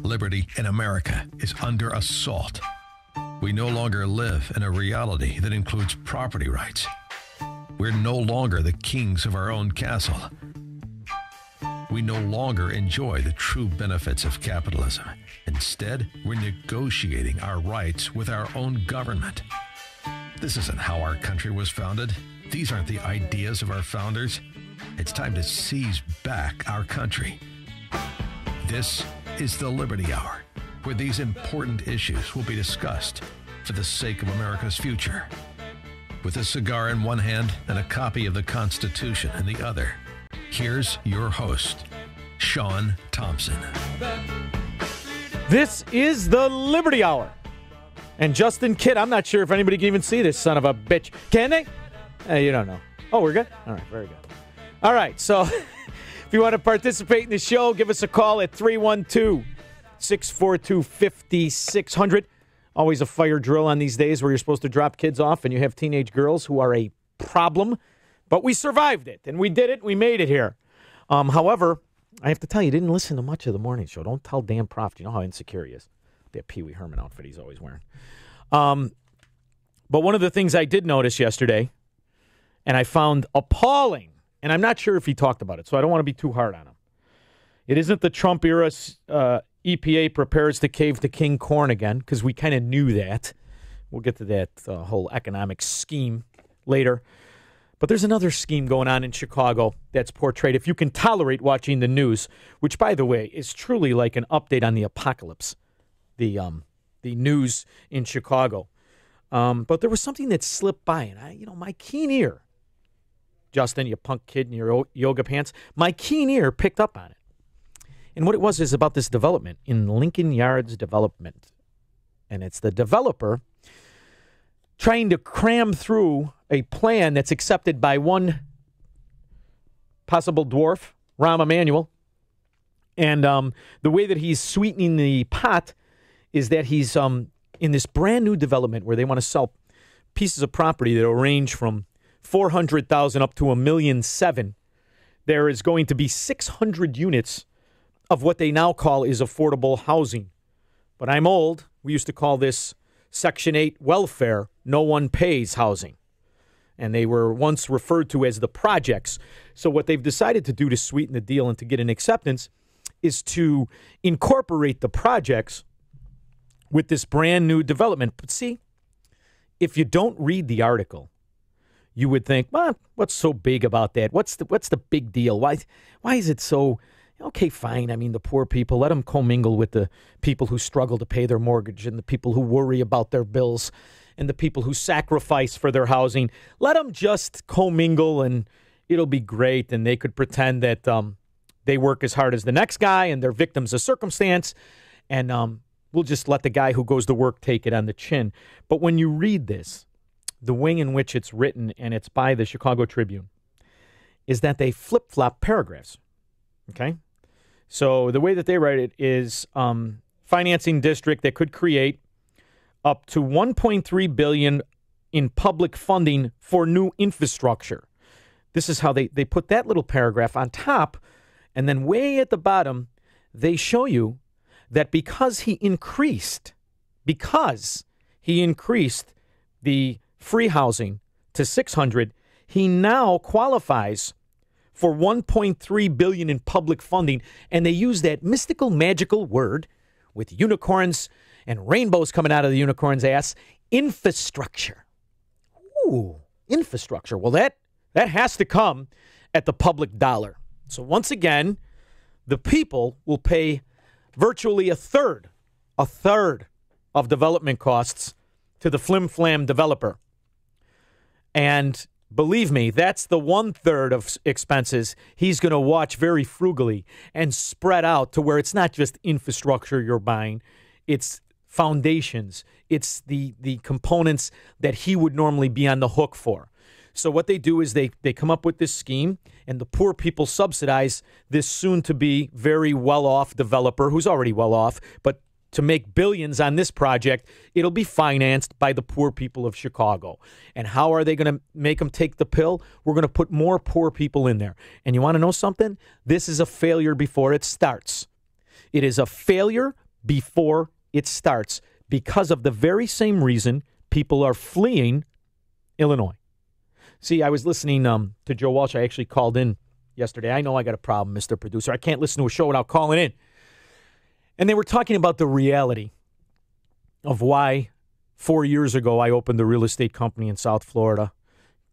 Liberty in America is under assault. We no longer live in a reality that includes property rights. We're no longer the kings of our own castle. We no longer enjoy the true benefits of capitalism. Instead, we're negotiating our rights with our own government. This isn't how our country was founded. These aren't the ideas of our founders. It's time to seize back our country. This is the Liberty Hour, where these important issues will be discussed for the sake of America's future. With a cigar in one hand and a copy of the Constitution in the other, here's your host, Sean Thompson. This is the Liberty Hour. And Justin Kidd, I'm not sure if anybody can even see this son of a bitch. Can they? You don't know. Oh, we're good? All right, very good. All right, so if you want to participate in the show, give us a call at 312-642-5600. Always a fire drill on these days where you're supposed to drop kids off and you have teenage girls who are a problem. But we survived it, and we did it. We made it here. However, I have to tell you, didn't listen to much of the morning show. Don't tell Dan Proft. You know how insecure he is. That Pee Wee Herman outfit he's always wearing. But one of the things I did notice yesterday, and I found appalling, and I'm not sure if he talked about it, so I don't want to be too hard on him. It isn't the Trump era EPA prepares to cave to King Corn again, because we kind of knew that. We'll get to that whole economic scheme later. But there's another scheme going on in Chicago that's portrayed, if you can tolerate watching the news, which, by the way, is truly like an update on the apocalypse, the news in Chicago. But there was something that slipped by, and my keen ear, Justin, you punk kid in your yoga pants, my keen ear picked up on it. And what it was is about this development in Lincoln Yards Development. And it's the developer trying to cram through a plan that's accepted by one possible dwarf, Rahm Emanuel. And the way that he's sweetening the pot is that he's in this brand new development where they want to sell pieces of property that will range from $400,000 up to $1.7 million. There is going to be 600 units of what they now call is affordable housing. But I'm old. We used to call this Section 8 welfare, no one pays housing. And they were once referred to as the projects. So what they've decided to do to sweeten the deal and to get an acceptance is to incorporate the projects with this brand new development. But see, if you don't read the article, you would think, well, what's so big about that? What's the big deal? Why is it so... Okay, fine. I mean, the poor people, let them commingle with the people who struggle to pay their mortgage and the people who worry about their bills and the people who sacrifice for their housing. Let them just commingle and it'll be great. And they could pretend that they work as hard as the next guy and they're victims of circumstance. And we'll just let the guy who goes to work take it on the chin. But when you read this, the wing in which it's written, and it's by the Chicago Tribune, is that they flip-flop paragraphs. Okay? So the way that they write it is financing district that could create up to $1.3 billion in public funding for new infrastructure. This is how they put that little paragraph on top, and then way at the bottom, they show you that because he increased the free housing to 600, he now qualifies for $1.3 billion in public funding, and they use that mystical, magical word with unicorns and rainbows coming out of the unicorn's ass, infrastructure. Ooh, infrastructure. Well, that has to come at the public dollar. So once again, the people will pay virtually a third of development costs to the flim-flam developer. And believe me, that's the 1/3 of expenses he's going to watch very frugally and spread out to where it's not just infrastructure you're buying. It's foundations. It's the components that he would normally be on the hook for. So what they do is they come up with this scheme, and the poor people subsidize this soon-to-be very well-off developer who's already well-off, but to make billions on this project, it'll be financed by the poor people of Chicago. And how are they going to make them take the pill? We're going to put more poor people in there. And you want to know something? This is a failure before it starts. It is a failure before it starts because of the very same reason people are fleeing Illinois. See, I was listening to Joe Walsh. I actually called in yesterday. I know I got a problem, Mr. Producer. I can't listen to a show without calling in. And they were talking about the reality of why 4 years ago I opened a real estate company in South Florida,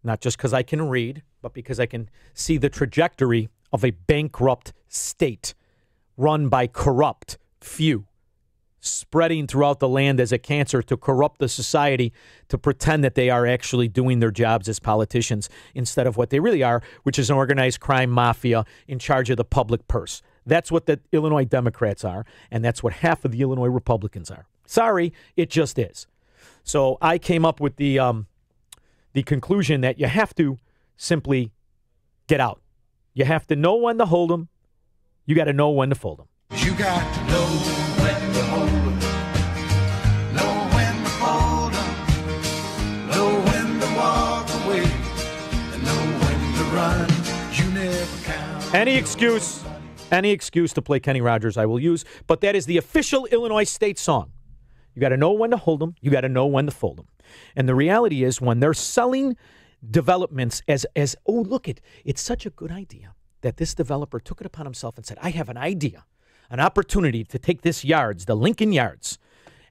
not just because I can read, but because I can see the trajectory of a bankrupt state run by corrupt few, spreading throughout the land as a cancer to corrupt the society to pretend that they are actually doing their jobs as politicians instead of what they really are, which is an organized crime mafia in charge of the public purse. That's what the Illinois Democrats are, and that's what half of the Illinois Republicans are. Sorry, it just is. So I came up with the conclusion that you have to simply get out. You have to know when to hold them. You got to know when to fold them. You got to know when to hold them, know when to fold them, know when to walk away, and know when to run. You never count. Any excuse to play Kenny Rogers I will use, but that is the official Illinois state song. You got to know when to hold them. You got to know when to fold them. And the reality is when they're selling developments as oh, look, it's such a good idea that this developer took it upon himself and said, I have an idea, an opportunity to take this yards, the Lincoln Yards,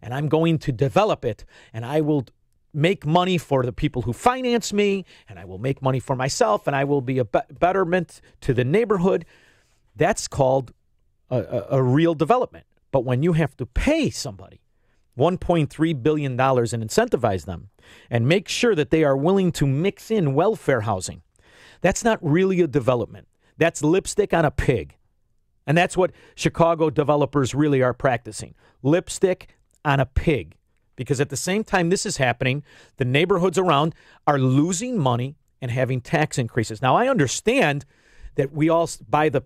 and I'm going to develop it, and I will make money for the people who finance me, and I will make money for myself, and I will be a betterment to the neighborhood. That's called a real development. But when you have to pay somebody $1.3 billion and incentivize them and make sure that they are willing to mix in welfare housing, that's not really a development. That's lipstick on a pig. And that's what Chicago developers really are practicing. Lipstick on a pig. Because at the same time this is happening, the neighborhoods around are losing money and having tax increases. Now, I understand that we all buy the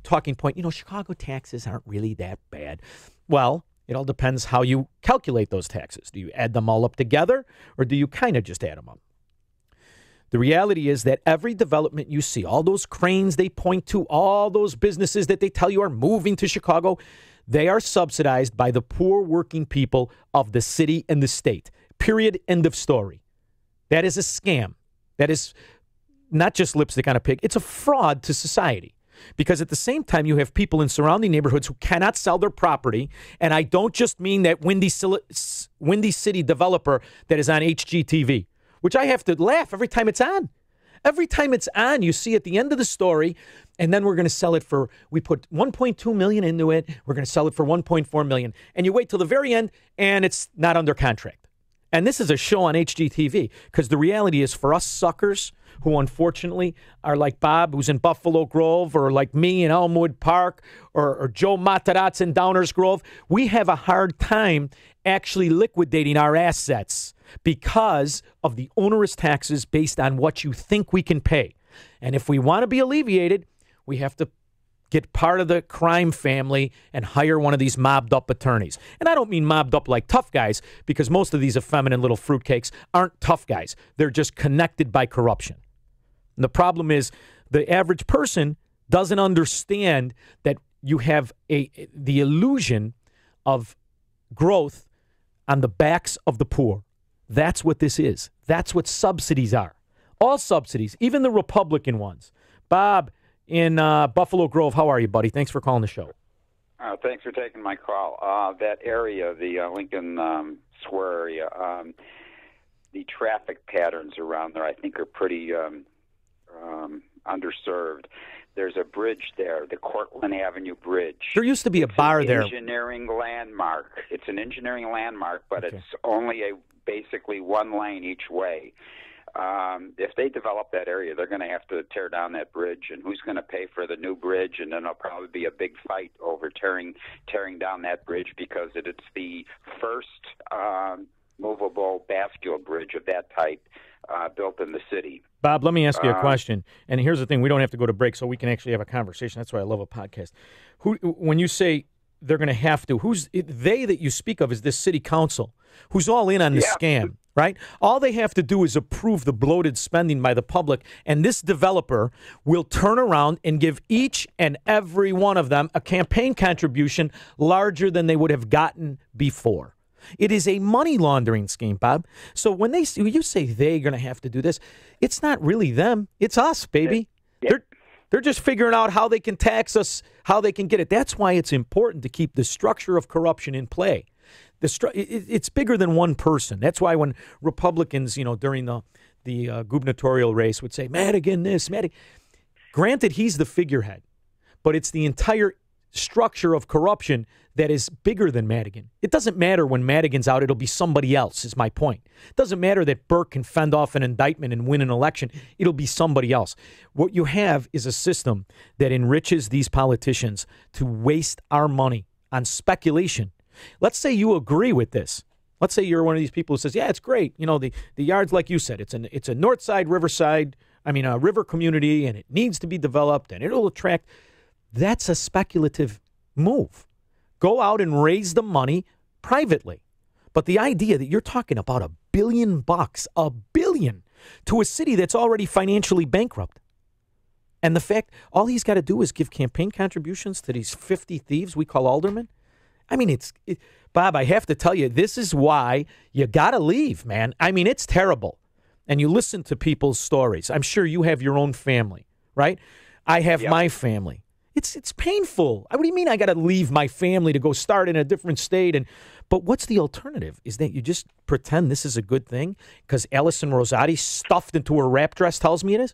talking point, Chicago taxes aren't really that bad. Well, it all depends how you calculate those taxes. Do you add them all up together, or do you kind of just add them up? The reality is that every development you see, all those cranes they point to, all those businesses that they tell you are moving to Chicago, they are subsidized by the poor working people of the city and the state. Period. End of story. That is a scam. That is not just lipstick on a pig. It's a fraud to society. Because at the same time, you have people in surrounding neighborhoods who cannot sell their property. And I don't just mean that Windy City developer that is on HGTV, which I have to laugh every time it's on. Every time it's on, you see at the end of the story, and then we're going to sell it for, we put $1.2 million into it. We're going to sell it for $1.4 million. And you wait till the very end, and it's not under contract. And this is a show on HGTV, because the reality is for us suckers who unfortunately are like Bob, who's in Buffalo Grove, or like me in Elmwood Park, or Joe Matarazzo in Downers Grove, we have a hard time actually liquidating our assets because of the onerous taxes based on what you think we can pay. And if we want to be alleviated, we have to get part of the crime family and hire one of these mobbed up attorneys. And I don't mean mobbed up like tough guys, because most of these effeminate little fruitcakes aren't tough guys. They're just connected by corruption. And the problem is the average person doesn't understand that you have the illusion of growth on the backs of the poor. That's what this is. That's what subsidies are. All subsidies, even the Republican ones. Bob in Buffalo Grove, how are you, buddy? Thanks for calling the show. Thanks for taking my call. That area, the Lincoln Square area, the traffic patterns around there, I think, are pretty underserved. There's a bridge there, the Cortlandt Avenue Bridge. There used to be a bar there. It's an engineering landmark. It's an engineering landmark, but Okay. It's only basically one lane each way. If they develop that area, they're going to have to tear down that bridge, and who's going to pay for the new bridge? And then there'll probably be a big fight over tearing down that bridge, because it's the first movable bascule bridge of that type built in the city. Bob, let me ask you a question. And here's the thing. We don't have to go to break, so we can actually have a conversation. That's why I love a podcast. When you say they're going to have to, who's they that you speak of is this city council, who's all in on the scam, right? All they have to do is approve the bloated spending by the public, and this developer will turn around and give each and every one of them a campaign contribution larger than they would have gotten before. It is a money laundering scheme, Bob. So when you say they're going to have to do this, it's not really them. It's us, baby. They're just figuring out how they can tax us, how they can get it. That's why it's important to keep the structure of corruption in play. It's bigger than one person. That's why when Republicans, during the gubernatorial race would say, Madigan this, Madigan. Granted, he's the figurehead, but it's the entire structure of corruption that is bigger than Madigan. It doesn't matter when Madigan's out, it'll be somebody else, is my point. It doesn't matter that Burke can fend off an indictment and win an election. It'll be somebody else. What you have is a system that enriches these politicians to waste our money on speculation. Let's say you agree with this. Let's say you're one of these people who says, yeah, it's great. The yards, like you said, it's a north side, a river community, and it needs to be developed, and it'll attract. That's a speculative move. Go out and raise the money privately. But the idea that you're talking about $1 billion, $1 billion, to a city that's already financially bankrupt. And the fact, all he's got to do is give campaign contributions to these 50 thieves we call aldermen. I mean, Bob, I have to tell you, this is why you got to leave, man. I mean, it's terrible. And you listen to people's stories. I'm sure you have your own family, right? I have my family. It's painful. What do you mean I got to leave my family to go start in a different state? But what's the alternative? Is that you just pretend this is a good thing because Allison Rosati stuffed into her wrap dress tells me it is?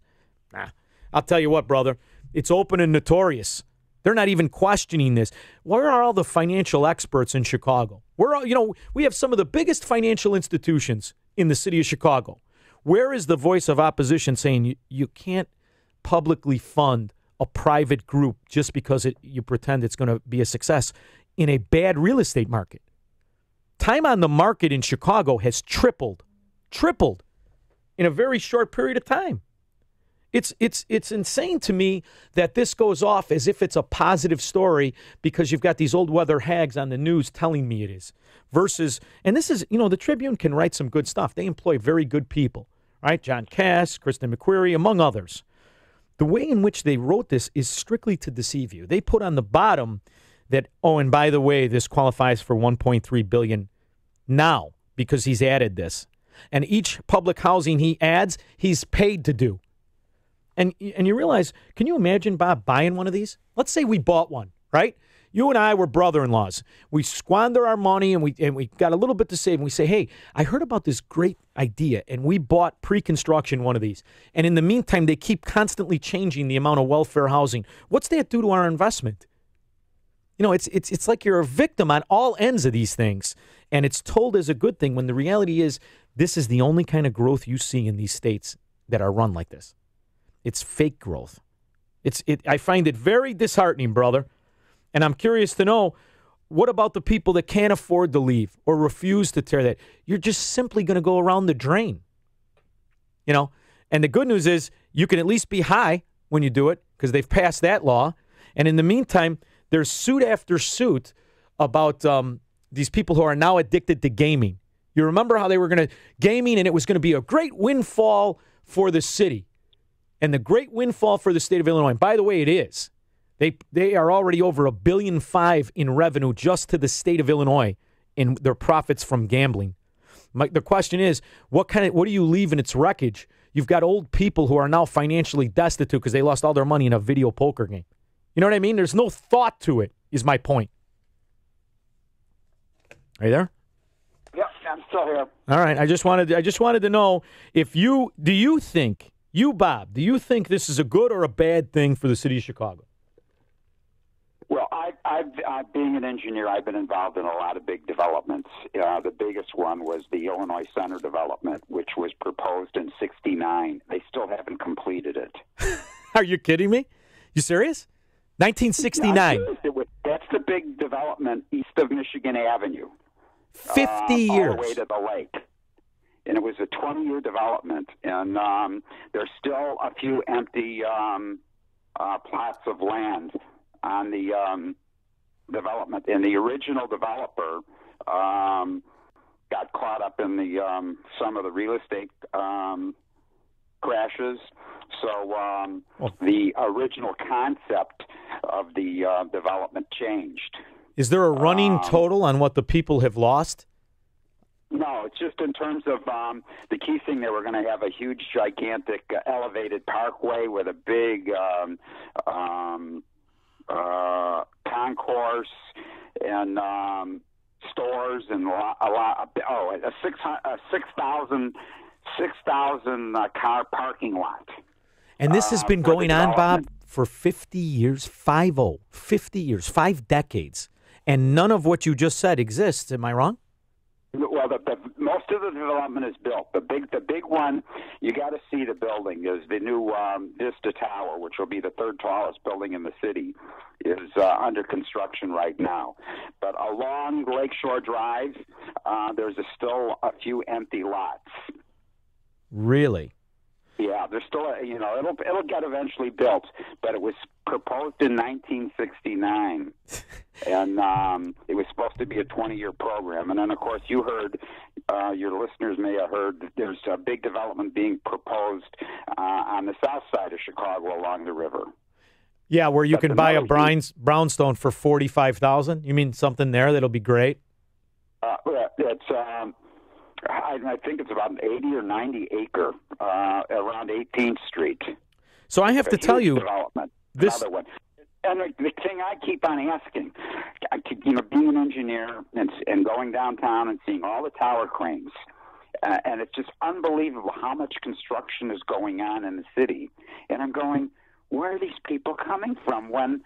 Nah. I'll tell you what, brother. It's open and notorious. They're not even questioning this. Where are all the financial experts in Chicago? We have some of the biggest financial institutions in the city of Chicago. Where is the voice of opposition saying you can't publicly fund a private group just because you pretend it's going to be a success in a bad real estate market? Time on the market in Chicago has tripled in a very short period of time. It's insane to me that this goes off as if it's a positive story because you've got these old weather hags on the news telling me it is. Versus, and this is, the Tribune can write some good stuff. They employ very good people, right? John Cass, Kristen McQuarrie, among others. The way in which they wrote this is strictly to deceive you. They put on the bottom that, and by the way, this qualifies for $1.3 billion now because he's added this. And each public housing he adds, he's paid to do. And you realize, can you imagine, Bob, buying one of these? Let's say we bought one, right? You and I were brother-in-laws. We squander our money and we got a little bit to save. And we say, hey, I heard about this great idea, and we bought pre-construction one of these. And in the meantime, they keep constantly changing the amount of welfare housing. What's that do to our investment? It's like you're a victim on all ends of these things. And it's told as a good thing when the reality is this is the only kind of growth you see in these states that are run like this. It's fake growth. I find it very disheartening, brother. And I'm curious to know, what about the people that can't afford to leave or refuse to tear that? You're just simply going to go around the drain. And the good news is you can at least be high when you do it because they've passed that law. And in the meantime, there's suit after suit about these people who are now addicted to gaming. You remember how they were going to gaming and it was going to be a great windfall for the city. And the great windfall for the state of Illinois, and by the way, it is. They are already over $1.5 billion in revenue just to the state of Illinois in their profits from gambling. The question is, what do you leave in its wreckage? You've got old people who are now financially destitute because they lost all their money in a video poker game. You know what I mean? There's no thought to it, is my point. Are you there? Yep, I'm still here. All right. I just wanted to know if Bob, do you think this is a good or a bad thing for the city of Chicago? Well, being an engineer, I've been involved in a lot of big developments. The biggest one was the Illinois Center development, which was proposed in '69. They still haven't completed it. Are you kidding me? You serious? 1969. That's the big development east of Michigan Avenue. 50 years. All the way to the lake. And it was a 20-year development. And there's still a few empty plots of land on the development. And the original developer got caught up in the some of the real estate crashes. So the original concept of the development changed. Is there a running total on what the people have lost? No, it's just in terms of the key thing. They were going to have a huge, gigantic elevated parkway with a big concourse and stores and a 6,000 car parking lot. And this has been going on, Bob, for 50 years, 50 years, 5 decades. And none of what you just said exists. Am I wrong? Well, most of the development is built. The big one, you got to see the building, is the new Vista Tower, which will be the third tallest building in the city, is under construction right now. But along Lakeshore Drive, there's still a few empty lots. Really? Yeah, there's still, it'll get eventually built, but it was proposed in 1969, and it was supposed to be a 20-year program. And then, of course, you heard, your listeners may have heard, that there's a big development being proposed on the south side of Chicago along the river. Yeah, where you can buy a brownstone for $45,000. You mean something there that'll be great? It's I think it's about an 80 or 90 acre around 18th Street. So I have to tell you, another one. And the thing I keep on asking, being an engineer and going downtown and seeing all the tower cranes, and it's just unbelievable how much construction is going on in the city. And I'm going, where are these people coming from when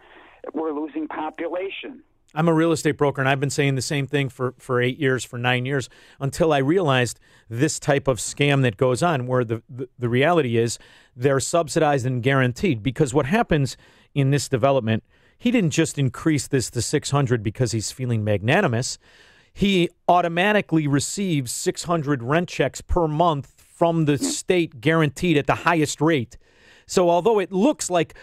we're losing population? I'm a real estate broker, and I've been saying the same thing for 8 years, for 9 years, until I realized this type of scam that goes on, where the reality is they're subsidized and guaranteed. Because what happens in this development, he didn't just increase this to 600 because he's feeling magnanimous. He automatically receives 600 rent checks per month from the state, guaranteed at the highest rate. So although it looks like,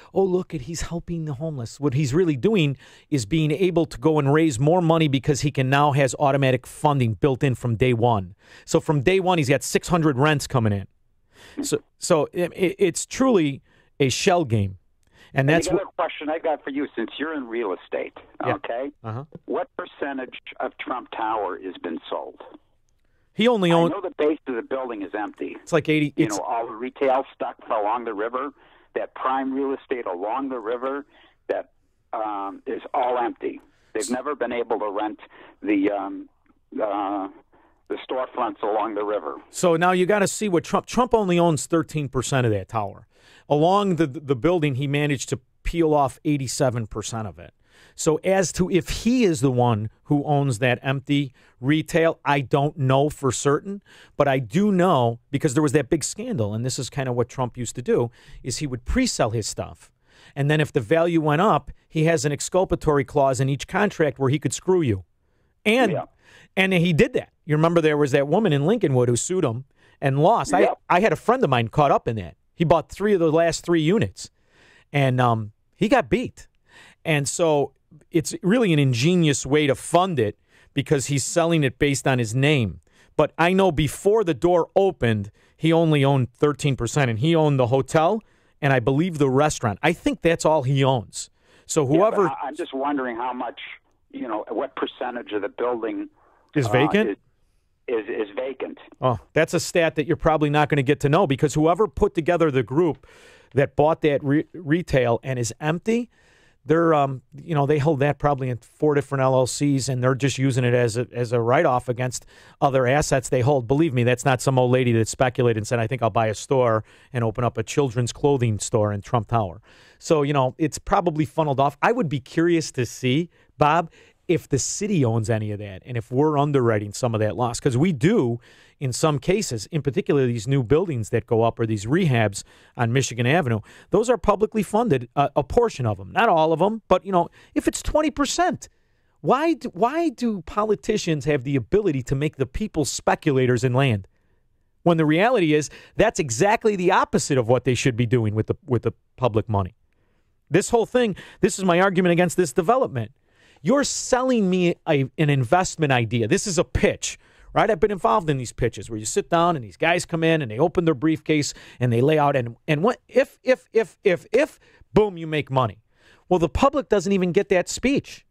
he's helping the homeless, what he's really doing is being able to go and raise more money because he can now has automatic funding built in from day one. So from day one, he's got 600 rents coming in. So it's truly a shell game. And that's another question I got for you, since you're in real estate, okay? Uh-huh. What percentage of Trump Tower has been sold? He only owns. I know the base of the building is empty. It's like 80. All the retail stuff along the river, that prime real estate along the river, that is all empty. They've never been able to rent the storefronts along the river. So now you got to see what Trump only owns 13% of that tower. Along the building, he managed to peel off 87% of it. So as to if he is the one who owns that empty retail, I don't know for certain, but I do know because there was that big scandal, and this is kind of what Trump used to do, is he would pre-sell his stuff. And then if the value went up, he has an exculpatory clause in each contract where he could screw you. And he did that. You remember there was that woman in Lincolnwood who sued him and lost. Yeah. I had a friend of mine caught up in that. He bought 3 of the last 3 units, and he got beat. And so it's really an ingenious way to fund it because he's selling it based on his name. But I know before the door opened, he only owned 13%, and he owned the hotel and I believe the restaurant. I think that's all he owns. So whoever... Yeah, I'm just wondering how much, what percentage of the building... is vacant? Is vacant. Oh, that's a stat that you're probably not going to get to know because whoever put together the group that bought that retail and is empty... They're, they held that probably in 4 different LLCs, and they're just using it as a write-off against other assets they hold. Believe me, that's not some old lady that speculated and said, I think I'll buy a store and open up a children's clothing store in Trump Tower. So, it's probably funneled off. I would be curious to see, Bob, if the city owns any of that and if we're underwriting some of that loss. Because we do in some cases, in particular these new buildings that go up or these rehabs on Michigan Avenue, those are publicly funded, a portion of them. Not all of them, but, if it's 20%, why do politicians have the ability to make the people speculators in land? When the reality is that's exactly the opposite of what they should be doing with the public money. This whole thing, this is my argument against this development. You're selling me an investment idea. This is a pitch. right? I've been involved in these pitches where you sit down and these guys come in and they open their briefcase and they lay out and what if, boom, you make money. Well, the public doesn't even get that speech.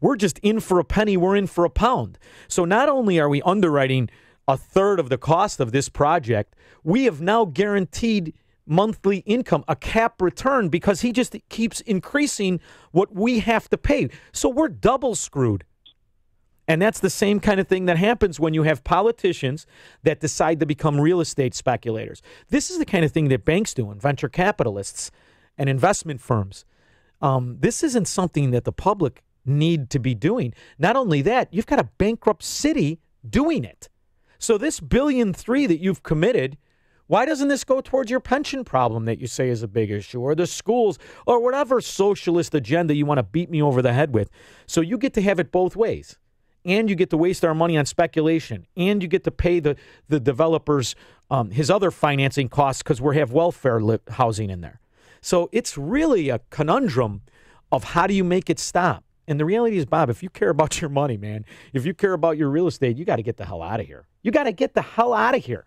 We're just in for a penny, we're in for a pound. So not only are we underwriting a third of the cost of this project, we have now guaranteed monthly income, a cap return, because he just keeps increasing what we have to pay. So we're double screwed. And that's the same kind of thing that happens when you have politicians that decide to become real estate speculators. This is the kind of thing that banks do and venture capitalists and investment firms. This isn't something that the public need to be doing. Not only that, you've got a bankrupt city doing it. So this $1.3 billion that you've committed, why doesn't this go towards your pension problem that you say is a big issue, or the schools, or whatever socialist agenda you want to beat me over the head with? So you get to have it both ways. And you get to waste our money on speculation. And you get to pay the developers his other financing costs because we have welfare housing in there. So it's really a conundrum of how do you make it stop? And the reality is, Bob, if you care about your money, man, if you care about your real estate, you got to get the hell out of here. You got to get the hell out of here.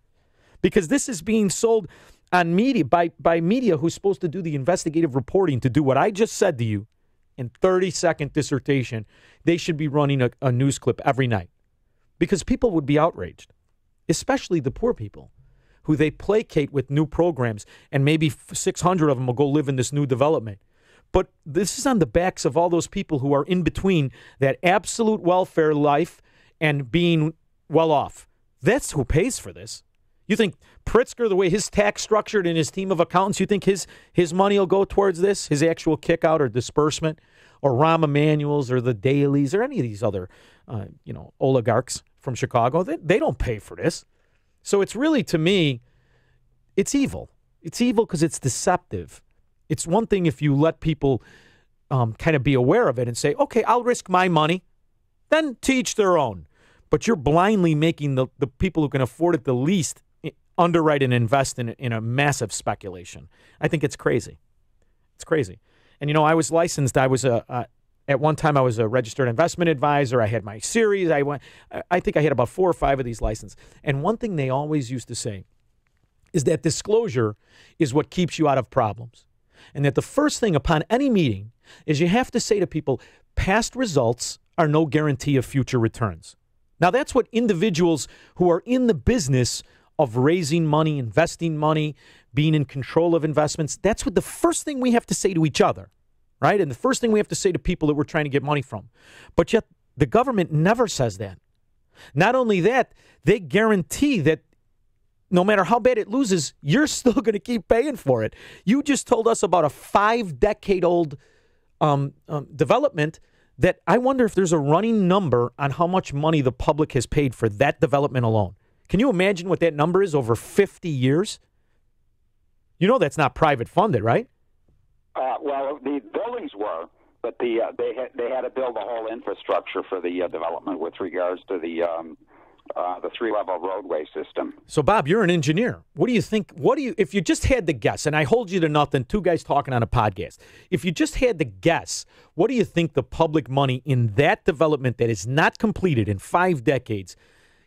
Because this is being sold on media by media who's supposed to do the investigative reporting, to do what I just said to you in 30-second dissertation. They should be running a news clip every night because people would be outraged, especially the poor people who they placate with new programs, and maybe 600 of them will go live in this new development. But this is on the backs of all those people who are in between that absolute welfare life and being well off. That's who pays for this. You think Pritzker, the way his tax structured and his team of accountants, you think his money will go towards this, his actual kick out or disbursement, or Rahm Emanuel's or the Dailies or any of these other oligarchs from Chicago? They don't pay for this. So it's really, to me, it's evil. It's evil because it's deceptive. It's one thing if you let people kind of be aware of it and say, okay, I'll risk my money, then to each their own. But you're blindly making the people who can afford it the least underwrite and invest in a massive speculation. I think it's crazy. It's crazy. And, I was licensed. I was at one time I was a registered investment advisor. I had my series. I think I had about 4 or 5 of these licenses. And one thing they always used to say is that disclosure is what keeps you out of problems. And that the first thing upon any meeting is you have to say to people, past results are no guarantee of future returns. Now, that's what individuals who are in the business of raising money, investing money, being in control of investments, that's what the first thing we have to say to each other, right? And the first thing we have to say to people that we're trying to get money from. But yet the government never says that. Not only that, they guarantee that no matter how bad it loses, you're still going to keep paying for it. You just told us about a 5-decade-old development that I wonder if there's a running number on how much money the public has paid for that development alone. Can you imagine what that number is over 50 years? That's not private funded, right? Well, the buildings were, but they had to build a whole infrastructure for the development with regards to the 3-level roadway system. So, Bob, you're an engineer. What do you think? If you just had to guess, and I hold you to nothing, 2 guys talking on a podcast. If you just had to guess, what do you think the public money in that development that is not completed in 5 decades,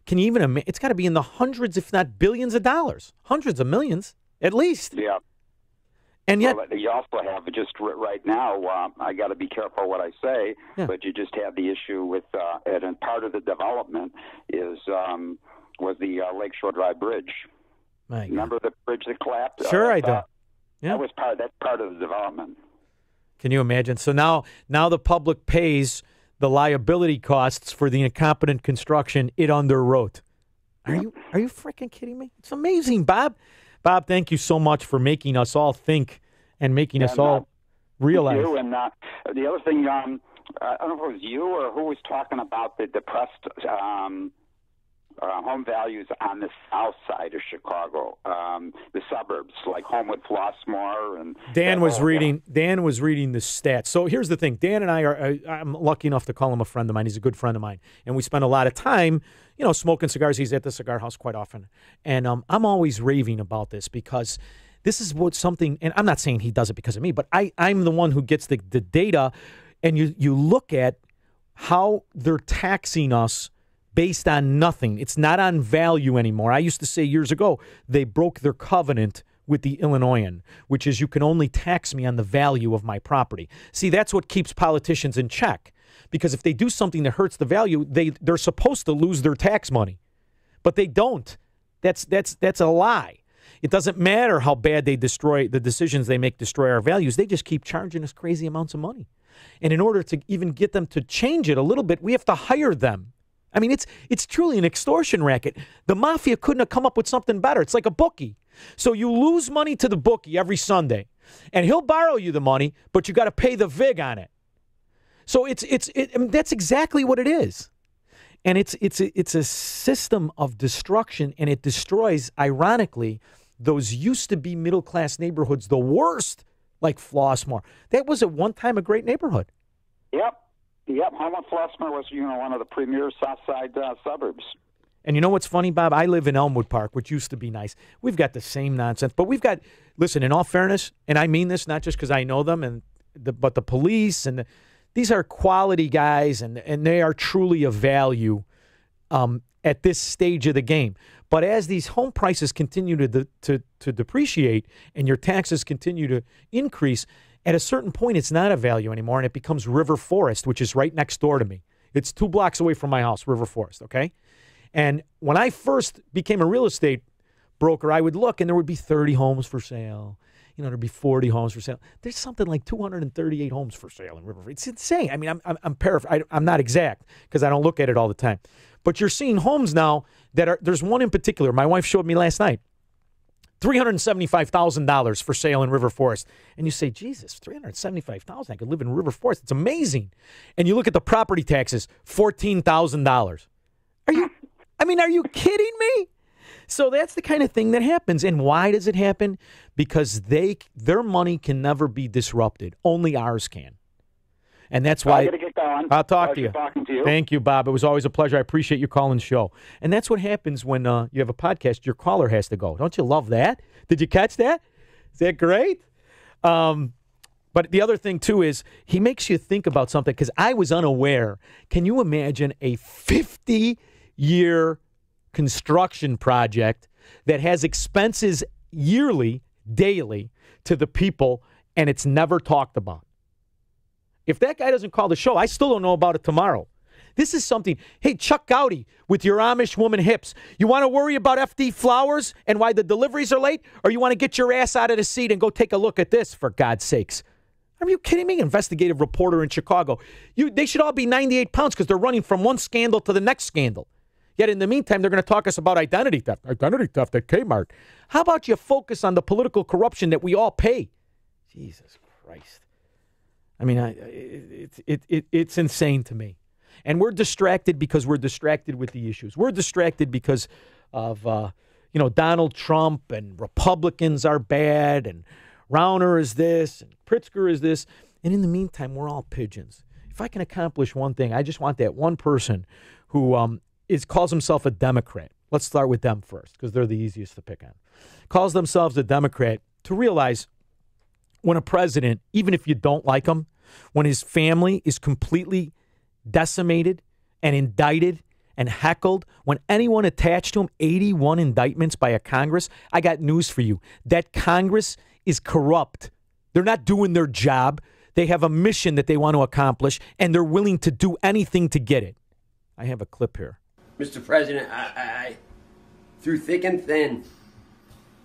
can you even imagine? It's got to be in the hundreds, if not billions of dollars, hundreds of millions at least. Yeah. And yet, well, you also have just right now. I got to be careful what I say, but you just have the issue with, and part of the development was the Lakeshore Drive Bridge. Remember the bridge that collapsed? Sure, I do. Yeah, that's part of the development. Can you imagine? So now the public pays the liability costs for the incompetent construction it underwrote. Are you freaking kidding me? It's amazing, Bob. Bob, thank you so much for making us all think and making us all realize. You and the other thing, I don't know if it was you or who was talking about the depressed home values on the south side of Chicago, the suburbs like Homewood, Flossmoor, and Dan was reading the stats. So here's the thing: Dan and I'm lucky enough to call him a friend of mine. He's a good friend of mine, and we spend a lot of time, smoking cigars. He's at the cigar house quite often, and I'm always raving about this because this is something. And I'm not saying he does it because of me, but I'm the one who gets the data, and you look at how they're taxing us based on nothing. It's not on value anymore. I used to say years ago, they broke their covenant with the Illinoisan, which is you can only tax me on the value of my property. See, that's what keeps politicians in check. Because if they do something that hurts the value, they're supposed to lose their tax money. But they don't. That's a lie. It doesn't matter how bad they destroy the decisions they make destroy our values. They just keep charging us crazy amounts of money. And in order to even get them to change it a little bit, we have to hire them. I mean, it's truly an extortion racket. The mafia couldn't have come up with something better. It's like a bookie. So you lose money to the bookie every Sunday, and he'll borrow you the money, but you got to pay the vig on it. So I mean, that's exactly what it is. And it's a system of destruction, and it destroys, ironically, those used to be middle-class neighborhoods, the worst, like Flossmoor. That was at one time a great neighborhood. Yep. Homewood Flossmoor was, one of the premier South Side suburbs. And you know what's funny, Bob? I live in Elmwood Park, which used to be nice. We've got the same nonsense, but we've got, listen, in all fairness, and I mean this not just because I know them, but the police, and these are quality guys, and they are truly of value at this stage of the game. But as these home prices continue to depreciate and your taxes continue to increase, at a certain point, it's not a value anymore, and it becomes River Forest, which is right next door to me. It's 2 blocks away from my house, River Forest, okay? And when I first became a real estate broker, I would look, and there would be 30 homes for sale. There'd be 40 homes for sale. There's something like 238 homes for sale in River Forest. It's insane. I mean, I'm paraphrasing. I'm not exact because I don't look at it all the time. But you're seeing homes now that are, there's one in particular, my wife showed me last night, $375,000 for sale in River Forest. And you say, Jesus, $375,000, I could live in River Forest. It's amazing. And you look at the property taxes, $14,000. Are you kidding me? So that's the kind of thing that happens. And why does it happen? Because their money can never be disrupted. Only ours can. And that's why. I got to get going. I'll talk to you. Talking to you. Thank you, Bob. It was always a pleasure. I appreciate you calling the show. And that's what happens when you have a podcast. Your caller has to go. Don't you love that? Did you catch that? Is that great? But the other thing, too, is he makes you think about something because I was unaware. Can you imagine a 50-year construction project that has expenses yearly, daily, to the people, and it's never talked about? If that guy doesn't call the show, I still don't know about it tomorrow. This is something. Hey, Chuck Gowdy with your Amish woman hips. You want to worry about FD Flowers and why the deliveries are late? Or you want to get your ass out of the seat and go take a look at this, for God's sakes? Are you kidding me? Investigative reporter in Chicago. They should all be 98 pounds because they're running from one scandal to the next scandal. Yet in the meantime, they're going to talk us about identity theft. Identity theft at Kmart. How about you focus on the political corruption that we all pay? Jesus Christ. I mean, it's insane to me. And we're distracted because we're distracted with the issues. We're distracted because of, Donald Trump, and Republicans are bad, and Rauner is this, and Pritzker is this. And in the meantime, we're all pigeons. If I can accomplish one thing, I just want that one person who calls himself a Democrat. Let's start with them first because they're the easiest to pick on. Calls themselves a Democrat to realize when a president, even if you don't like him, when his family is completely decimated and indicted and heckled, when anyone attached to him, 81 indictments by a Congress, I got news for you. That Congress is corrupt. They're not doing their job. They have a mission that they want to accomplish, and they're willing to do anything to get it. I have a clip here. Mr. President, I through thick and thin,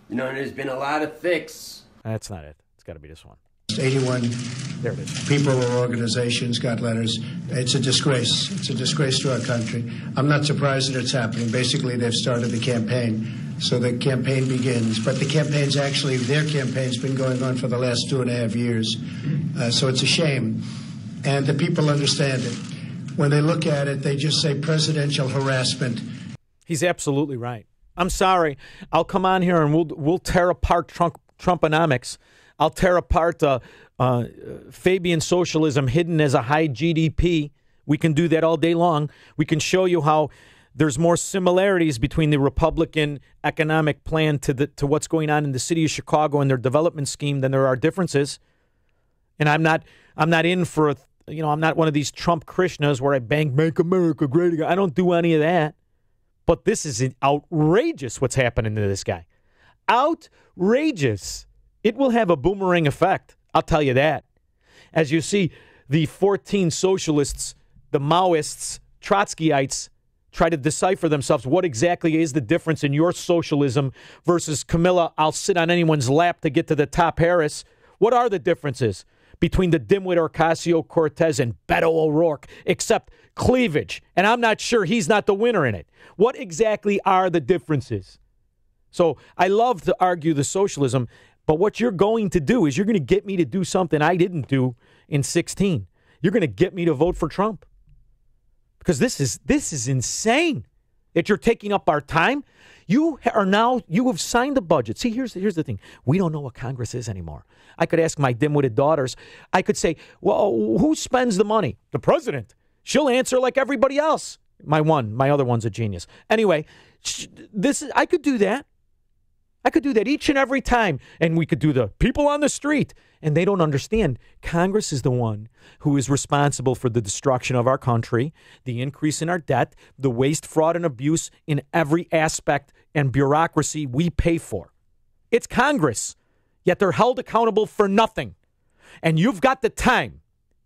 and there's been a lot of thicks. That's not it. It's got to be this one. 81 There it is. people or organizations got letters. It's a disgrace. It's a disgrace to our country. I'm not surprised that it's happening. Basically, they've started the campaign, so the campaign begins. But their campaign's been going on for the last 2.5 years. So it's a shame. And the people understand it. When they look at it, they just say presidential harassment. He's absolutely right. I'm sorry. I'll come on here and we'll tear apart Trumponomics. I'll tear apart Fabian socialism hidden as a high GDP. We can do that all day long. We can show you how there's more similarities between the Republican economic plan to what's going on in the city of Chicago and their development scheme than there are differences. And I'm not in for I'm not one of these Trump Krishnas where I bang "Make America Great Again." I don't do any of that. But this is outrageous what's happening to this guy. Outrageous. It will have a boomerang effect. I'll tell you that. As you see, the 14 socialists, the Maoists, Trotskyites, try to decipher themselves what exactly is the difference in your socialism versus Camilla, I'll sit on anyone's lap to get to the top, Harris. What are the differences between the dimwit Ocasio-Cortez and Beto O'Rourke, except cleavage? And I'm not sure he's not the winner in it. What exactly are the differences? So I love to argue the socialism, but what you're going to do is you're going to get me to do something I didn't do in 2016. You're going to get me to vote for Trump. Because this is insane that you're taking up our time. You have signed the budget. See, here's the thing. We don't know what Congress is anymore. I could ask my dim-witted daughters. I could say, well, who spends the money? The president. She'll answer like everybody else. My other one's a genius. Anyway, I could do that. I could do that each and every time. And we could do the people on the street. And they don't understand. Congress is the one who is responsible for the destruction of our country, the increase in our debt, the waste, fraud, and abuse in every aspect and bureaucracy we pay for. It's Congress. Yet they're held accountable for nothing. And you've got the time,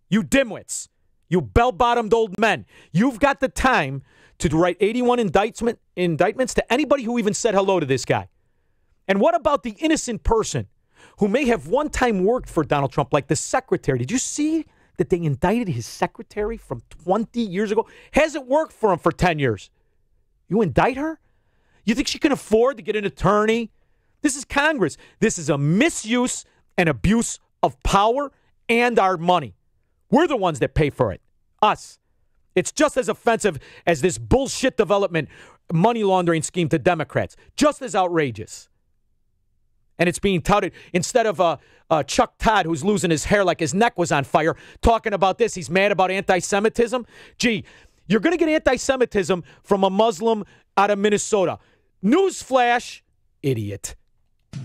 you dimwits, you bell-bottomed old men, you've got the time to write 81 indictments to anybody who even said hello to this guy. And what about the innocent person who may have one time worked for Donald Trump, like the secretary? Did you see that they indicted his secretary from 20 years ago? Hasn't worked for him for 10 years. You indict her? You think she can afford to get an attorney? This is Congress. This is a misuse and abuse of power and our money. We're the ones that pay for it. Us. It's just as offensive as this bullshit development money laundering scheme to Democrats. Just as outrageous. And it's being touted instead of Chuck Todd, who's losing his hair like his neck was on fire, talking about this. He's mad about anti-Semitism. Gee, you're going to get anti-Semitism from a Muslim out of Minnesota. Newsflash, idiot.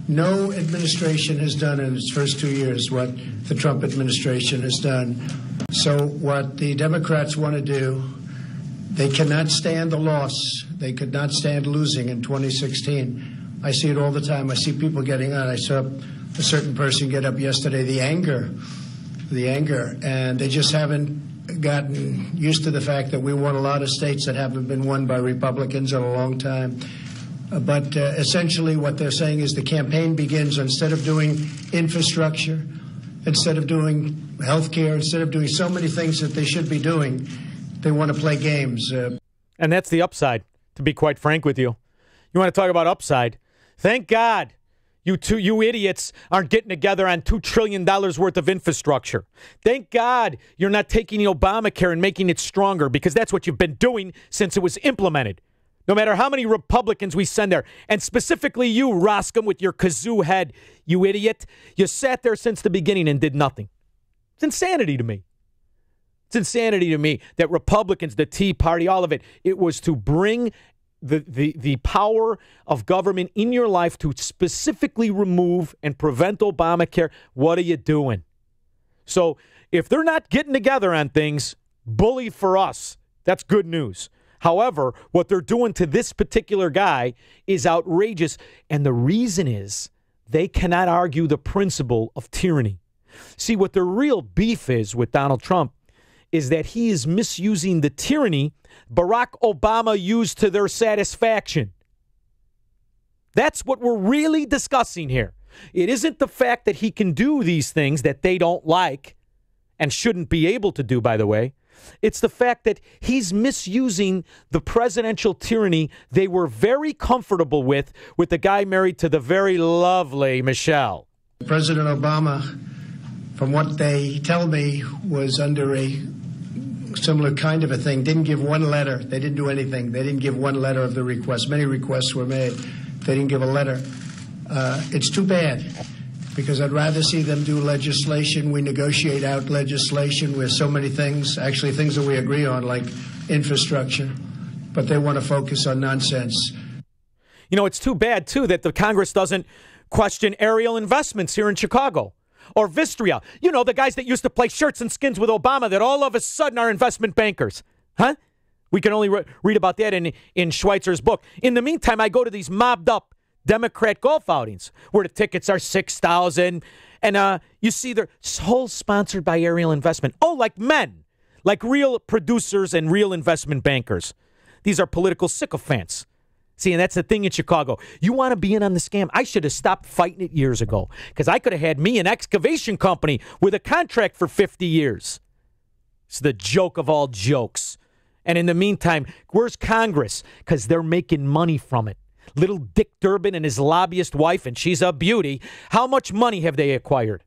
No administration has done in its first 2 years what the Trump administration has done. So what the Democrats want to do, they cannot stand the loss. They could not stand losing in 2016. I see it all the time. I see people getting on. I saw a certain person get up yesterday, the anger, and they just haven't gotten used to the fact that we won a lot of states that haven't been won by Republicans in a long time. But essentially what they're saying is the campaign begins, instead of doing infrastructure, instead of doing health care, instead of doing so many things that they should be doing, they want to play games. And that's the upside, to be quite frank with you. You want to talk about upside? Thank God you idiots aren't getting together on $2 trillion worth of infrastructure. Thank God you're not taking the Obamacare and making it stronger, because that's what you've been doing since it was implemented. No matter how many Republicans we send there, and specifically you, Roscom, with your kazoo head, you idiot. You sat there since the beginning and did nothing. It's insanity to me. It's insanity to me that Republicans, the Tea Party, all of it, it was to bring the power of government in your life to specifically remove and prevent Obamacare. What are you doing? So if they're not getting together on things, bully for us. That's good news. However, what they're doing to this particular guy is outrageous. And the reason is they cannot argue the principle of tyranny. See, what the real beef is with Donald Trump is that he is misusing the tyranny Barack Obama used to their satisfaction. That's what we're really discussing here. It isn't the fact that he can do these things that they don't like and shouldn't be able to do, by the way. It's the fact that he's misusing the presidential tyranny they were very comfortable with the guy married to the very lovely Michelle. President Obama, from what they tell me, was under a similar kind of a thing. Didn't give one letter. They didn't do anything. They didn't give one letter of the request. Many requests were made. They didn't give a letter. It's too bad, because I'd rather see them do legislation. We negotiate out legislation with so many things, actually things that we agree on, like infrastructure, but they want to focus on nonsense. You know, it's too bad, too, that the Congress doesn't question aerial investments here in Chicago. Or Vistria. You know, the guys that used to play shirts and skins with Obama that all of a sudden are investment bankers. Huh? We can only read about that in Schweitzer's book. In the meantime, I go to these mobbed up Democrat golf outings where the tickets are $6,000. And you see they're whole sponsored by Ariel Investment. Oh, like men. Like real producers and real investment bankers. These are political sycophants. See, and that's the thing in Chicago. You want to be in on the scam? I should have stopped fighting it years ago because I could have had me an excavation company with a contract for 50 years. It's the joke of all jokes. And in the meantime, where's Congress? Because they're making money from it. Little Dick Durbin and his lobbyist wife, and she's a beauty. How much money have they acquired?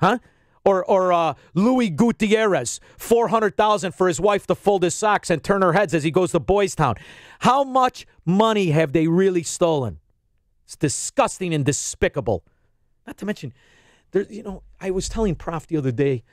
Huh? Or Louis Gutierrez, $400,000 for his wife to fold his socks and turn her heads as he goes to Boys Town. How much money have they really stolen? It's disgusting and despicable. Not to mention, I was telling Prof the other day,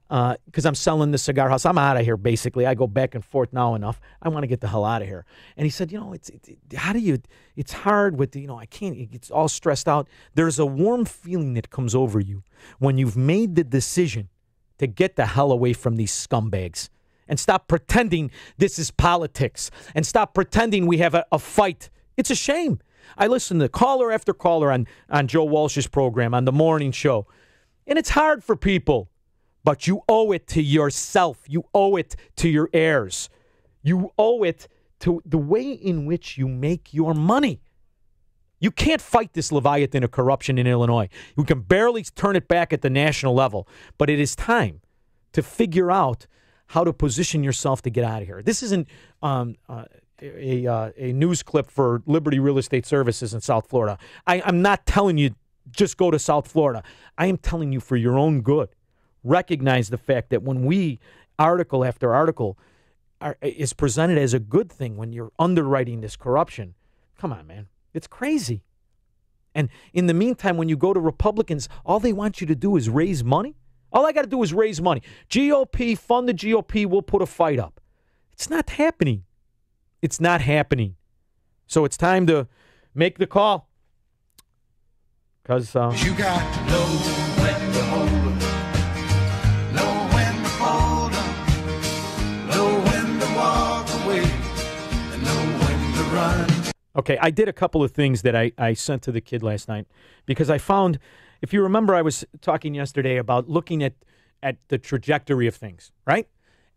because I'm selling the cigar house. I'm out of here, basically. I go back and forth now enough. I want to get the hell out of here. And he said, it's hard with I can't, it's all stressed out. There's a warm feeling that comes over you when you've made the decision to get the hell away from these scumbags and stop pretending this is politics and stop pretending we have a fight. It's a shame. I listen to caller after caller on Joe Walsh's program, on the morning show, and it's hard for people. But you owe it to yourself. You owe it to your heirs. You owe it to the way in which you make your money. You can't fight this Leviathan of corruption in Illinois. You can barely turn it back at the national level. But it is time to figure out how to position yourself to get out of here. This isn't a news clip for Liberty Real Estate Services in South Florida. I'm not telling you just go to South Florida. I am telling you for your own good. Recognize the fact that when we, article after article, is presented as a good thing when you're underwriting this corruption. Come on, man. It's crazy. And in the meantime, when you go to Republicans, all they want you to do is raise money. All I got to do is raise money. GOP, fund the GOP, we'll put a fight up. It's not happening. It's not happening. So it's time to make the call. Because you got to know when to hold 'em. Okay, I did a couple of things that I sent to the kid last night because I found, if you remember, I was talking yesterday about looking at the trajectory of things, right?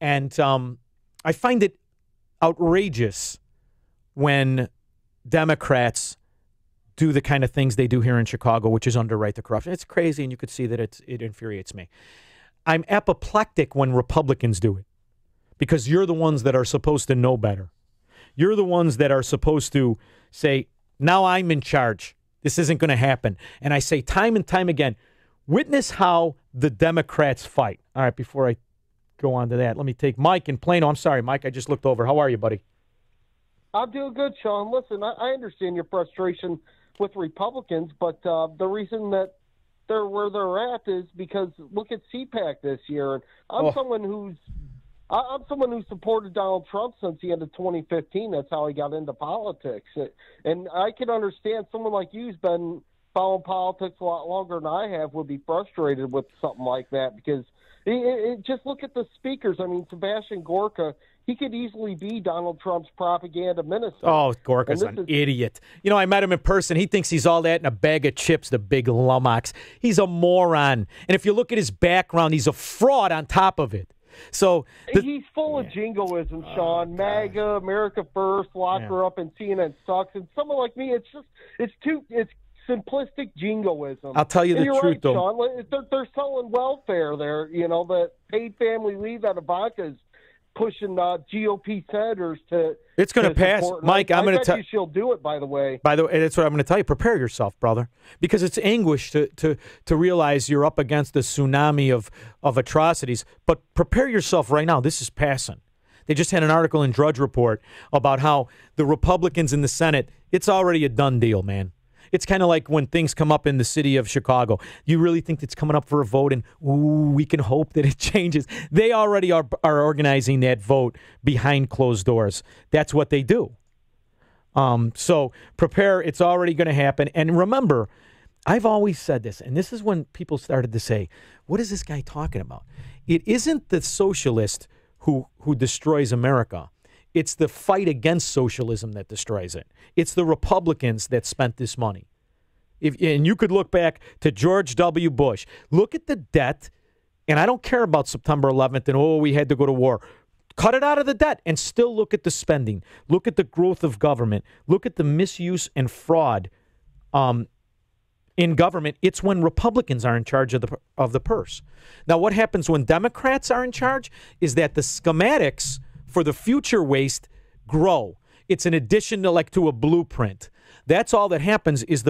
And I find it outrageous when Democrats do the kind of things they do here in Chicago, which is underwrite the corruption. It's crazy, and you could see that it infuriates me. I'm apoplectic when Republicans do it because you're the ones that are supposed to know better. You're the ones that are supposed to say, now I'm in charge. This isn't going to happen. And I say time and time again, witness how the Democrats fight. All right, before I go on to that, let me take Mike in Plano. I'm sorry, Mike, I just looked over. How are you, buddy? I'm doing good, Sean. Listen, I understand your frustration with Republicans, but the reason that they're where they're at is because look at CPAC this year. And I'm someone who supported Donald Trump since the end of 2015. That's how he got into politics. And I can understand someone like you who's been following politics a lot longer than I have would be frustrated with something like that because just look at the speakers. I mean, Sebastian Gorka, he could easily be Donald Trump's propaganda minister. Oh, Gorka's an idiot. You know, I met him in person. He thinks he's all that in a bag of chips, the big lummox. He's a moron. And if you look at his background, he's a fraud on top of it. So he's full of jingoism, Sean. MAGA, America First, lock her up, and CNN sucks. And someone like me, it's simplistic jingoism. I'll tell you the truth, right, though. Sean. They're selling welfare there. You know, the paid family leave that Ivanka's pushing GOP senators to. It's going to pass, Mike. I'm going to tell you she'll do it. By the way, that's what I'm going to tell you. Prepare yourself, brother, because it's anguish to realize you're up against a tsunami of atrocities. But prepare yourself right now. This is passing. They just had an article in Drudge Report about how the Republicans in the Senate. It's already a done deal, man. It's kind of like when things come up in the city of Chicago. You really think it's coming up for a vote, and we can hope that it changes. They already are organizing that vote behind closed doors. That's what they do. So prepare. It's already going to happen. And remember, I've always said this, and this is when people started to say, what is this guy talking about? It isn't the socialist who destroys America. It's the fight against socialism that destroys it. It's the Republicans that spent this money. And you could look back to George W. Bush. Look at the debt, and I don't care about September 11th and, we had to go to war. Cut it out of the debt and still look at the spending. Look at the growth of government. Look at the misuse and fraud in government. It's when Republicans are in charge of the purse. Now, what happens when Democrats are in charge is that the schematics for the future waste grow. It's an addition to a blueprint. That's all that happens is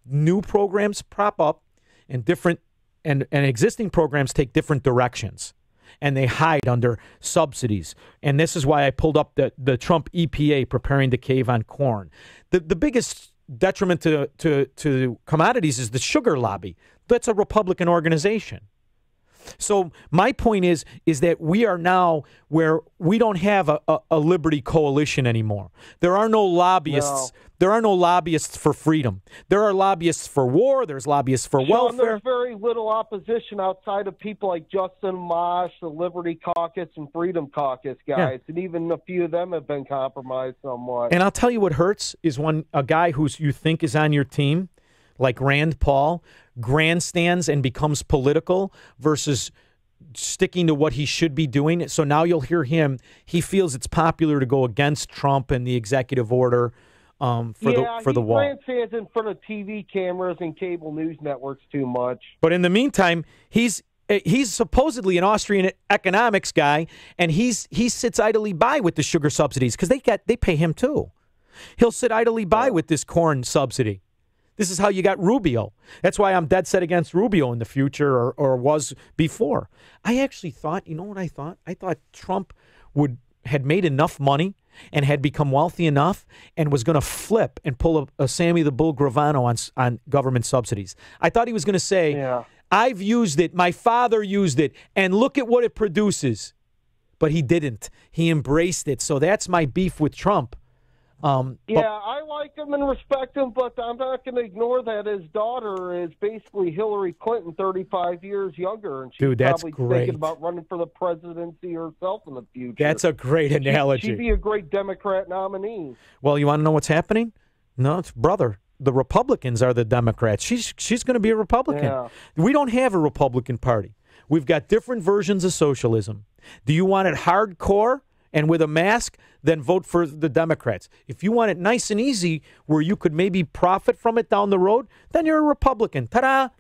new programs prop up and existing programs take different directions. And they hide under subsidies. And this is why I pulled up the Trump EPA preparing to cave on corn. The biggest detriment to commodities is the sugar lobby. That's a Republican organization. So my point is that we are now where we don't have a liberty coalition anymore. There are no lobbyists. No. There are no lobbyists for freedom. There are lobbyists for war. There's lobbyists for welfare. There's very little opposition outside of people like Justin Amash, the Liberty Caucus, and Freedom Caucus guys, and even a few of them have been compromised somewhat. And I'll tell you what hurts is when a guy who you think is on your team, like Rand Paul, grandstands and becomes political versus sticking to what he should be doing. So now you'll hear him. He feels it's popular to go against Trump and the executive order for the wall. Yeah, he grandstands in front of TV cameras and cable news networks too much. But in the meantime, he's supposedly an Austrian economics guy, and he sits idly by with the sugar subsidies because they pay him too. He'll sit idly by with this corn subsidy. This is how you got Rubio. That's why I'm dead set against Rubio in the future or was before. I actually thought, you know what I thought? I thought Trump had made enough money and had become wealthy enough and was going to flip and pull a Sammy the Bull Gravano on government subsidies. I thought he was going to say, I've used it, my father used it, and look at what it produces. But he didn't. He embraced it. So that's my beef with Trump. I like him and respect him, but I'm not going to ignore that his daughter is basically Hillary Clinton 35 years younger, and she's probably thinking about running for the presidency herself in the future. That's a great analogy. She'd be a great Democrat nominee. Well, you want to know what's happening? No, it's brother. The Republicans are the Democrats. She's going to be a Republican. Yeah. We don't have a Republican Party. We've got different versions of socialism. Do you want it hardcore and with a mask? Then vote for the Democrats. If you want it nice and easy where you could maybe profit from it down the road, then you're a Republican. Ta-da!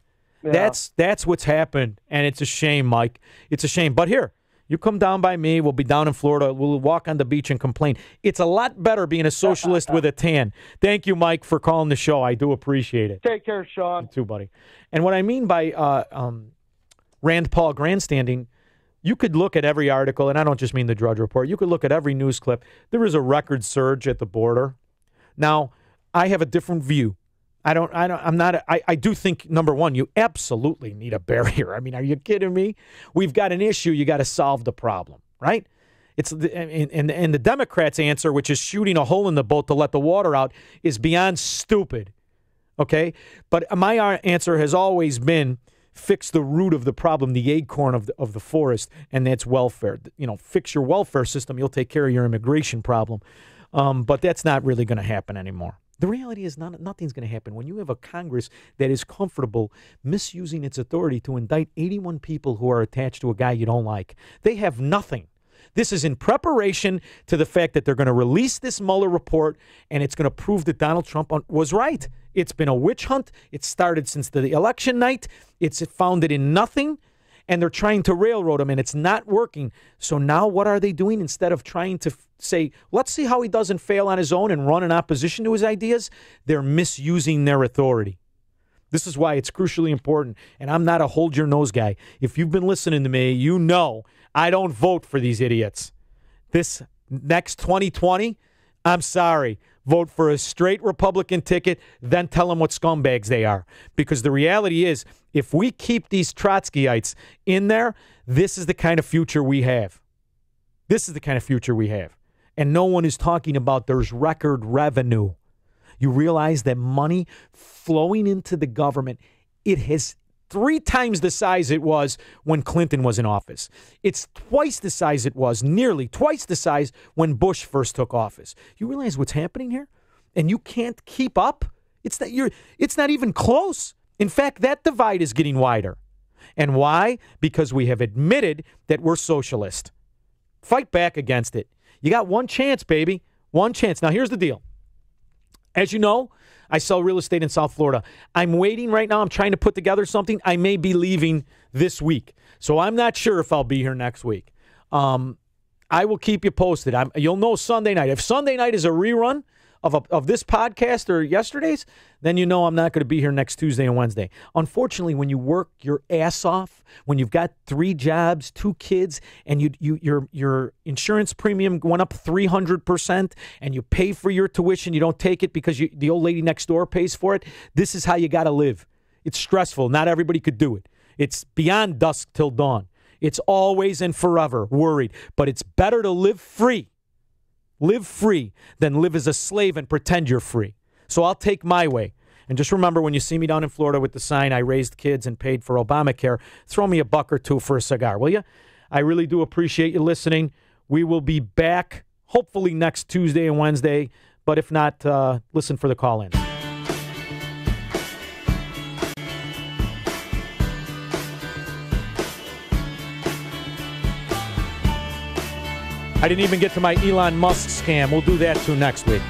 Yeah. That's what's happened, and it's a shame, Mike. It's a shame. But here, you come down by me. We'll be down in Florida. We'll walk on the beach and complain. It's a lot better being a socialist with a tan. Thank you, Mike, for calling the show. I do appreciate it. Take care, Sean. You too, buddy. And what I mean by Rand Paul grandstanding, you could look at every article, and I don't just mean the Drudge Report. You could look at every news clip. There is a record surge at the border. Now, I have a different view. I do think, number one, you absolutely need a barrier. I mean, are you kidding me? We've got an issue. You got to solve the problem, right? And the Democrats' answer, which is shooting a hole in the boat to let the water out, is beyond stupid. Okay? But my answer has always been, fix the root of the problem, the acorn of the forest, and that's welfare. Fix your welfare system, you'll take care of your immigration problem. But that's not really going to happen anymore. The reality is nothing's going to happen when you have a Congress that is comfortable misusing its authority to indict 81 people who are attached to a guy you don't like. They have nothing. This is in preparation to the fact that they're going to release this Mueller report, and it's going to prove that Donald Trump was right. It's been a witch hunt. It started since the election night. It's founded in nothing, and they're trying to railroad him, and it's not working. So now what are they doing? Instead of trying to say, let's see how he doesn't fail on his own and run in opposition to his ideas, they're misusing their authority. This is why it's crucially important, and I'm not a hold-your-nose guy. If you've been listening to me, you know I don't vote for these idiots. This next 2020, I'm sorry. Vote for a straight Republican ticket, then tell them what scumbags they are. Because the reality is, if we keep these Trotskyites in there, this is the kind of future we have. This is the kind of future we have. And no one is talking about there's record revenue. You realize that money flowing into the government, it has 3 times the size it was when Clinton was in office. It's twice the size it was, nearly twice the size when Bush first took office. You realize what's happening here? And you can't keep up? It's not even close. In fact, that divide is getting wider. And why? Because we have admitted that we're socialist. Fight back against it. You got one chance, baby. One chance. Now, here's the deal. As you know, I sell real estate in South Florida. I'm waiting right now. I'm trying to put together something. I may be leaving this week. So I'm not sure if I'll be here next week. I will keep you posted. You'll know Sunday night. If Sunday night is a rerun of this podcast or yesterday's, then you know I'm not going to be here next Tuesday and Wednesday. Unfortunately, when you work your ass off, when you've got 3 jobs, 2 kids, and your insurance premium went up 300%, and you pay for your tuition, you don't take it because the old lady next door pays for it, this is how you got to live. It's stressful. Not everybody could do it. It's beyond dusk till dawn. It's always and forever worried. But it's better to live free. Live free than live as a slave and pretend you're free. So I'll take my way. And just remember, when you see me down in Florida with the sign, I raised kids and paid for Obamacare, throw me a buck or 2 for a cigar, will you? I really do appreciate you listening. We will be back hopefully next Tuesday and Wednesday. But if not, listen for the call-in. I didn't even get to my Elon Musk scam. We'll do that too next week.